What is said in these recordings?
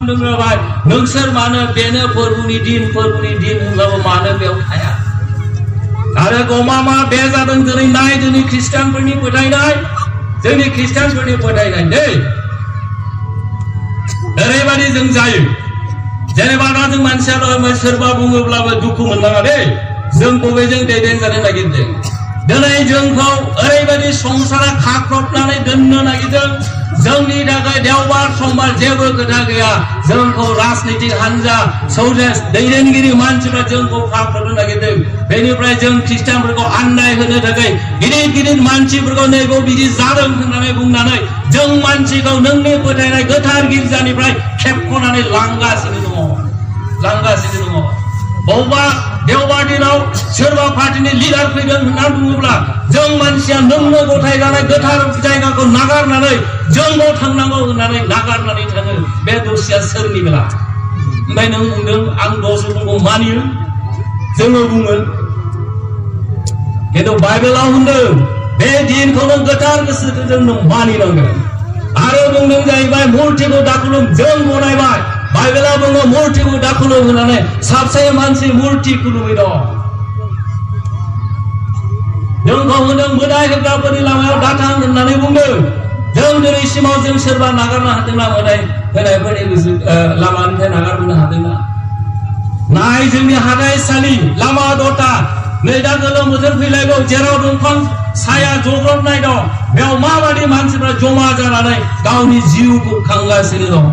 नोंसोर मानो बेनो फोरबोनि दिन होनब्लाबो मानो बेयाव थाया आरो गमामा बे जादों दिनै नाय जोंनि ख्रिस्टानफोरनि फोथायनाय जोंनि ख्रिस्टानफोरनि फोथायनाय दै ओरैबायदि जों जायो जेनेबा दा जों मानसिया सोरबा बुङोब्लाबो दुखु मोननाङा दै जों बबेजों दैदेनजानो नागिरदों दिनै जोंखौ ओरैबायदि संसारा खाख्रबनानै दोननो नागिरदों जोंनि थाखाय देवबार समबार जेबो खोथा गैया जोंखौ राजनीतिक हान्जा सौदेश दैदेनगिरि मानसिफ्रा जोंखौ खाख्रबनो नागिरदों बेनिफ्राय जों ख्रिस्टानफोरखौ आन्दाय होनो थाखाय गिदिर मानसिफोरखौ नैबो बिदि जादों होननानै बुंनानै जों मानसिखौ नोंनि फोथायनाय गोथार गिर्जानिफ्राय खेबख'नानै लांगासिनो दङ बबेबा देवबार दिनाव सोरबा पार्टीनि लिडार फैदों होनना बुङोब्ला जों मानसिया नोंनो गथाय जानाय गोथार जायगाखौ नागारनानै जोंबो थांनांगौ होननानै नागारनानै थाङो बे दसेया सोरनि बेला ओमफ्राय नों बुंदों आं दसखौ मानियो जोङो बुङो खिन्थु बाइबेलाव होनदों बे दिनखौ नों गोथार गोसोजों नों मानिनांगोन आरो बुंदों जाहैबाय मुर्तिखौ दाखुलुम जों गनायबाय बाइबेला बुङो मुर्तिखौ दाखुलुम होननानै साबसे मानसि मुर्ति खुलुमै दं जोंखौ होनदों मोदाय होग्राफोरनि लामायाव दाथां होननानै बुंदों जों दिनैसिमाव जों सोरबा नागारनो हादोंना मोदाय होनायफोरनि लामानिफ्राय नागारबोनो हादोंना नाय जोंनि हाथाइसालि लामा दथा नै दा गोलोम बोथोर फैलायगौ जेराव दंफां साया जग्रबनाय दं बेयाव माबायदि मानसिफ्रा जमा जानानै गावनि जिउखौ खांगासिनो दं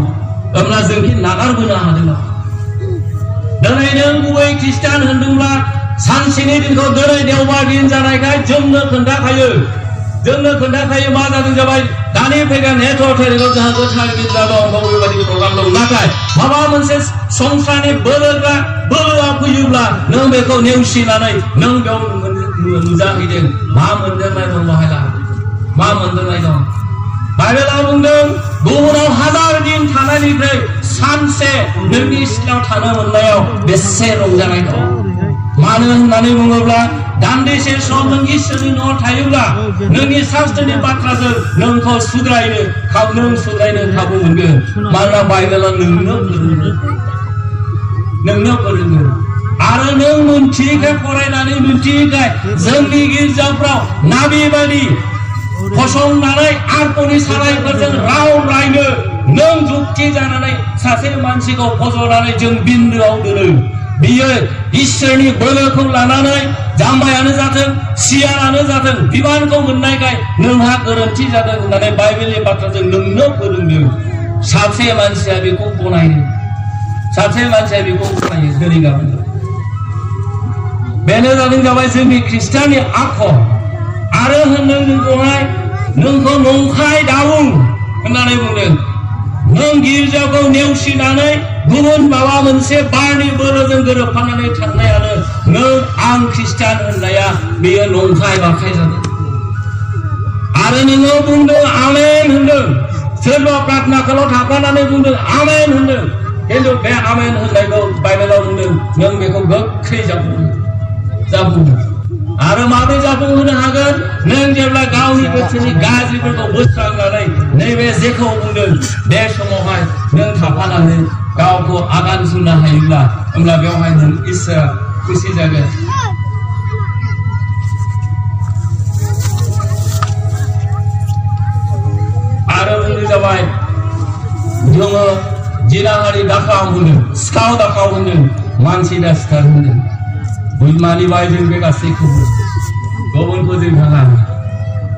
होमब्ला जोंखि नागारबोनो हादोंना दिनै नों गुबै ख्रिस्टान होनदोंब्ला सानसेनि दिनखौ दिनै देवबार दिन जानायखाय जोंनो खोन्थाखायो मा जादों जाबाय दानि फैगोन 8 थारिखआव जोंहा गोथार गिर्जा दं बेबायदि प्रग्राम दं नाथाय माबा मोनसे संसारनि बोलोआ फैयोब्ला नों बेखौ नेवसिनानै नों बेयाव नुजाहैदों मा मोनदोंनाय दं बाहायला मा मोनदोंनाय दं बाइबेलाव बुंदों गुबुनाव 1000 दिन थानायनिफ्राय सानसे नोंनि सिथ्लायाव थानो मोननायाव बेसे रंजानाय दं मानो होननानै बुङोब्ला दान्दिसे सम नों इसोरनि न'आव थायोब्ला नोंनि शास्त्रनि बाथ्राजों नोंखौ सुद्रायनो खाबु मोनगोन मानोना बाइबेला नोंनो फोरोङो आरो नों मोनथियैखाय फरायनानै मोनथियैखाय जोंनि गिर्जाफ्राव नाबि बायदि फसंनानै आरपनि सारायफोरजों राव रायनो नों जुक्ति जानानै सासे मानसिखौ फज'नानै जों बिन्दोआव दोनो बियो इसोरनि बोलोखौ लानानै जाम्बायानो जाथों सियारानो जाथों बिबानखौ मोननायखाय नोंहा गोरोन्थि जादों होननानै बाइबेलनि बाथ्राजों नोंनो फोरोंदों सासे मानसिया बेखौ गनायो दिनै गाबोन बेनो जाबाय जोंनि ख्रिस्टाननि आखल आरो होनदों नोंखौ नंखाय दाबुं होननानै बुंदों नों गिर्जाखौ नेवसिनानै गुबुन माबा मोनसे बारनि बोलोजों गोरोबफानानै थांनायानो नों आं ख्रिस्टान होननाया बेयो नंखाय बाखाय जादों आरो नोङो बुंदों आमेन होनदों सोरबा प्रार्थनाखौल' थाफानानै बुंदों आमेन होनदों खिन्थु बे आमेन होननायखौ बाइबेलाव बुंदों नों बेखौ गोख्रै जाफुङो आरो माबोरै जाफुंहोनो हागोन नों जेब्ला गावनि गोसोनि गाज्रिफोरखौ बोस्रांनानै नैबे जेखौ बुंदों बे समावहाय नों थाफानानै गावखौ आगान सुरनो हायोब्ला होमब्ला बेवहाय नों इसोरा खुसि जागोन आरो बुंनो जाबाय जोङो जिनाहारि दाखाव होनदों सिखाव दाखाव होनदों मानसि दासिथार होनदों मानिबाय जों बे गासैखौबो गुबुनखौ जों थाङा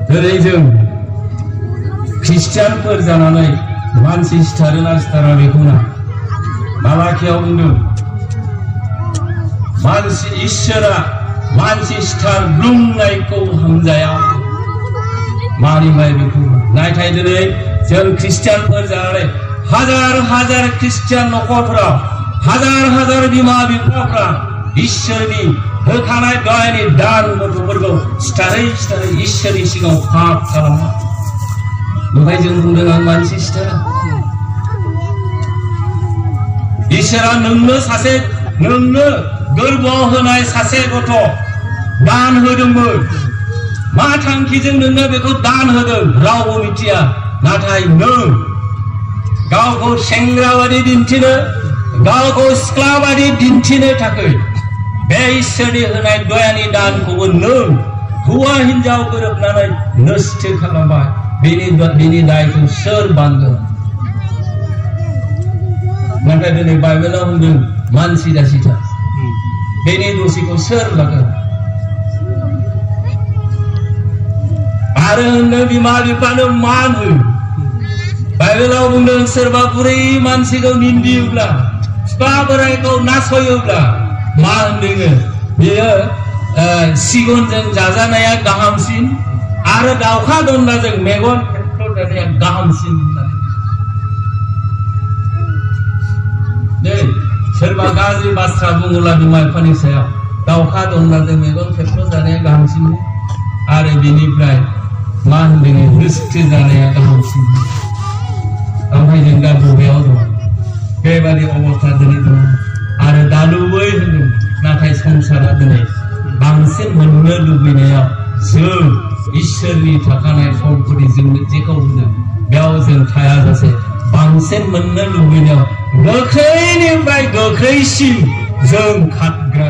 जेरै जों ख्रिस्टियानफोर जानानै मानसि सिथारोना सिथारा बेखौ ना मालाखियाव बुंदों इसोरा मानसि सिथारग्लुंनायखौ हामजाया मानिबाय बेखौ नाथाय दिनै जों ख्रिस्टियानफोर जानानै हाजार ख्रिस्टियान न'खरफोराव हाजार बिमा बिफाफ्रा इसोरनि होखानाय दयानि दान गथ'फोरखौ सिथारै इसोरनि सिगाङाव पाप खालामो ओमफ्राय जों बुंदों आं मानसि सिथारा इसोरा नोंनो गोरबोआव होनाय सासे गथ' दान होदोंमोन मा थांखिजों नोंनो बेखौ दान होदों रावबो मिथिया नाथाय नों गावखौ सेंग्राबादि दिन्थिनो गावखौ सिख्लाबादि दिन्थिनो थाखाय बे इसोरनि होनाय दयानि दानखौबो नों हौवा हिनजाव गोरोबनानै नस्थ' खालामबाय बेनि दायखौ सोर बानगोन नाथाय दिनै बाइबेलाव होनदों मानसि दासिथा बेनि दसिखौ सोर लागोन आरो होनदों बिमा बिफानो मान हो बाइबेलाव बुंदों सोरबा बुरै मानसिखौ निन्दियोब्ला बिफा बोराइखौ नासयोब्ला मा होनदों बेयो सिगुनजों जाजानाया गाहामसिन आरो दाउखा दन्दाजों मेगन खेबख्ल' जानाया गाहामसिन होननानै सोरबा गाज्रि बाथ्रा बुङोब्ला बिमा बिफानि सायाव दाउखा दन्दाजों मेगन खेबख्ल' जानाया गाहामसिन आरो बिनिफ्राय मा होनदों नस्थ' जानाया गाहामसिन ओमफ्राय जों दा बबेयाव दं बेबादि अबस्था दिनै दं आरो दालुबै होनदों नाथाय संसारा दिनै बांसिन मोननो लुबैनायाव जों इसोरनि थाखानाय सम्पति जोंनो जेखौ होदों बेयाव जों थायाजासे बांसिन मोननो लुबैनायाव गोख्रैनिफ्राय गोख्रैसिन जों खारग्रा